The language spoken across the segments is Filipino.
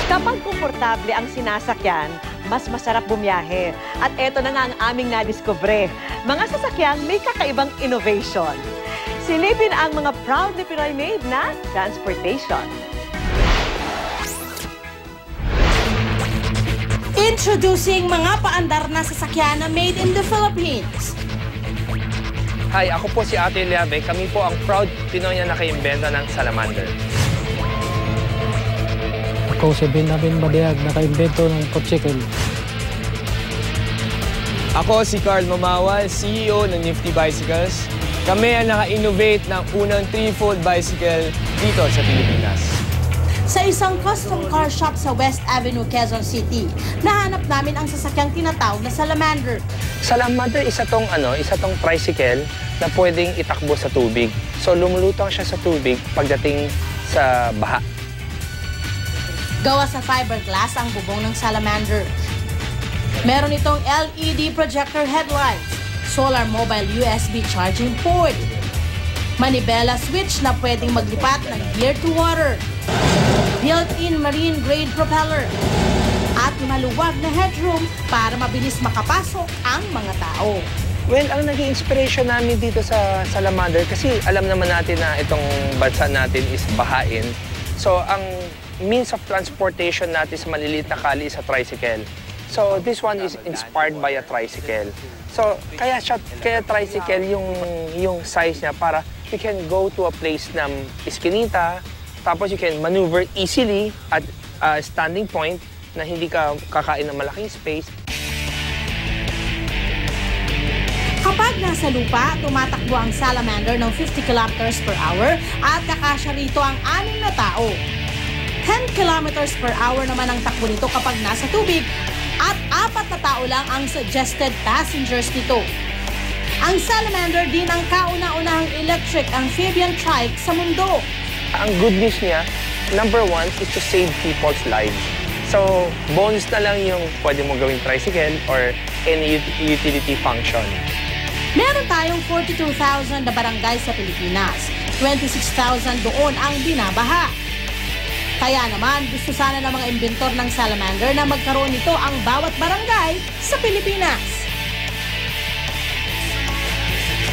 Kapag komportable ang sinasakyan, mas masarap bumiyahe. At eto na nga ang aming nadiskubre. Mga sasakyang may kakaibang innovation. Silipin ang mga proudly Pinoy-made na transportation. Introducing mga paandar na sasakyan na made in the Philippines. Hi, ako po si Ate Liabe. Kami po ang proud Pinoy na nakaimbento ng salamander. Ako si Benjamin Madiag, nakaimbento ng tricycle. Ako si Carl Mamawal, CEO ng Nifty Bicycles. Kami ang naka-innovate ng unang 3-fold bicycle dito sa Pilipinas. Sa isang custom car shop sa West Avenue, Quezon City, nahanap namin ang sasakyang tinatawag na salamander. Salamander, isa tong tricycle na pwedeng itakbo sa tubig. So lumulutang siya sa tubig pagdating sa baha. Gawa sa fiberglass ang bubong ng salamander. Meron itong LED projector headlights, solar mobile USB charging port, manibela switch na pwedeng maglipat ng gear to water, built-in marine-grade propeller, at maluwag na headroom para mabilis makapasok ang mga tao. Well, ang naging inspiration namin dito sa salamander, kasi alam naman natin na itong bansa natin is bahain. So, ang means of transportation natin sa maliliit na kali is a tricycle. So, this one is inspired by a tricycle. So, kaya tricycle yung size niya para you can go to a place na iskinita, tapos you can maneuver easily at standing point na hindi ka kakain ng malaking space. Kapag nasa lupa, tumatakbo ang salamander ng 50 kilometers per hour at kakasya rito ang 6 na tao. 10 kilometers per hour naman ang takbo nito kapag nasa tubig at 4 na tao lang ang suggested passengers nito. Ang salamander din ang kauna-unahang electric amphibian trike sa mundo. Ang good news niya, number 1 is to save people's lives. So, bonus na lang yung pwede mo gawing tricycle or any utility function. Meron tayong 42,000 na barangay sa Pilipinas. 26,000 doon ang binabaha. Kaya naman, gusto sana ng mga inventor ng salamander na magkaroon nito ang bawat barangay sa Pilipinas.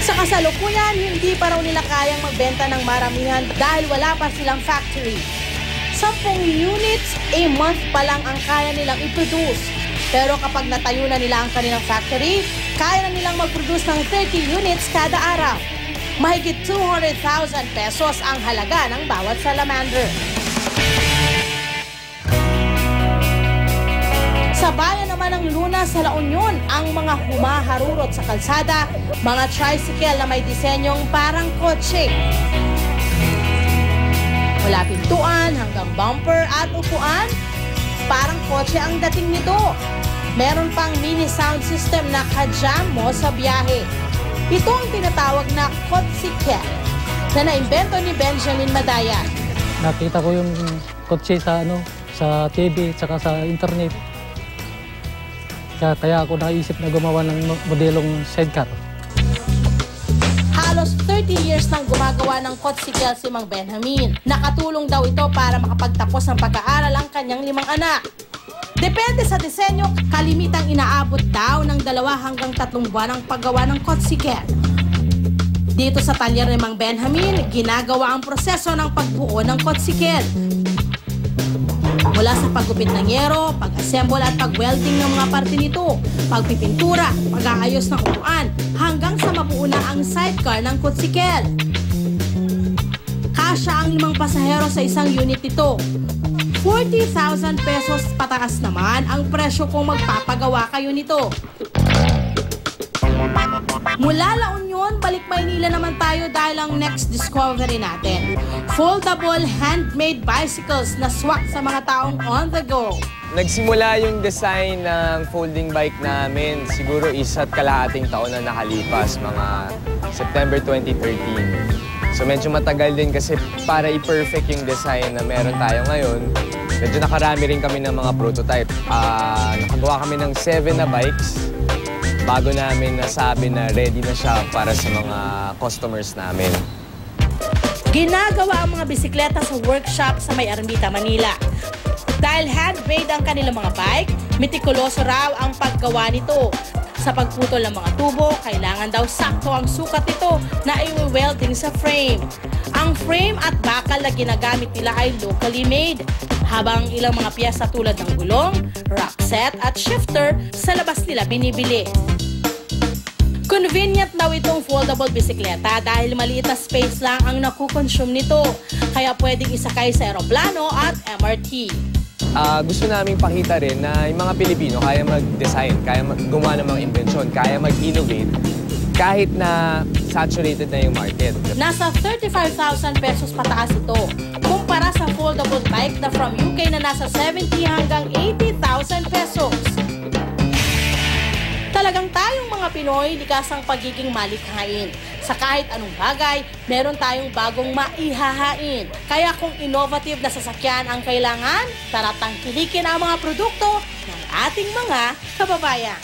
Sa kasalukuyan, hindi pa raw nila kayang magbenta ng maramihan dahil wala pa silang factory. 10 units a month pa lang ang kaya nilang i-produce. Pero kapag natayo na nila ang kanilang factory, kaya na nilang mag-produce ng 30 units kada araw. Mahigit 200,000 pesos ang halaga ng bawat salamander. Sa bayan naman ng Luna sa La Union, ang mga humaharurot sa kalsada, mga tricycle na may disenyong parang kotse. Mula pintuan hanggang bumper at upuan, parang kotse ang dating nito. Meron pang mini sound system na ka-jam mo sa biyahe. Ito ang tinatawag na Kotsikel na naimbento ni Benjamin Madayan. Nakita ko yung kotse sa TV at sa internet. Kaya ako naisip na gumawa ng modelong sidecar. Halos 30 years nang gumagawa ng Kotsikel si Mang Benjamin. Nakatulong daw ito para makapagtapos ng pag-aaral ang kanyang 5 anak. Depende sa disenyo, kalimitang inaabot daw ng 2 hanggang 3 buwan ang paggawa ng Kotsikel. Dito sa talyer ni Mang Benjamin, ginagawa ang proseso ng pagbuo ng Kotsikel. Mula sa paggupit ng yero, pag-assemble at pag-welding ng mga parte nito, pagpipintura, pag-aayos ng upuan, hanggang sa mabuo na ang sidecar ng Kotsikel. Kasya ang 5 pasahero sa isang unit nito. 40,000 pesos pataas naman ang presyo kung magpapagawa kayo nito. Mula La Union, balik Maynila naman tayo dahil ang next discovery natin. Foldable handmade bicycles na swak sa mga taong on the go. Nagsimula yung design ng folding bike namin siguro 1.5 taon na nakalipas, mga September 2013. So medyo matagal din kasi para i-perfect yung design na meron tayo ngayon. Medyo nakarami rin kami ng mga prototype. Nakagawa kami ng 7 na bikes bago namin nasabi na ready na siya para sa mga customers namin. Ginagawa ang mga bisikleta sa workshop sa May Ermita, Manila. Dahil handmade ang kanilang mga bike, mitikuloso raw ang paggawa nito. Sa pagputol ng mga tubo, kailangan daw sakto ang sukat nito na i-welding sa frame. Ang frame at bakal na ginagamit nila ay locally made, habang ilang mga piyesa tulad ng gulong, rock set at shifter sa labas nila binibili. Convenient daw itong foldable bisikleta dahil maliit na space lang ang nakukonsume nito, kaya pwedeng isakay sa eroplano at MRT. Gusto naming pakita rin na yung mga Pilipino kaya mag-design, kaya gumawa ng mga invensyon, kaya mag-innovate kahit na saturated na yung market. Nasa 35,000 pesos pataas ito, kumpara sa foldable bike na from UK na nasa 70 hanggang 80,000 pesos. Talagang tayong mga Pinoy likas ang pagiging malikhain. Sa kahit anong bagay, meron tayong bagong maihahain. Kaya kung innovative na sasakyan ang kailangan, tara tangkilikin ang mga produkto ng ating mga kababayan.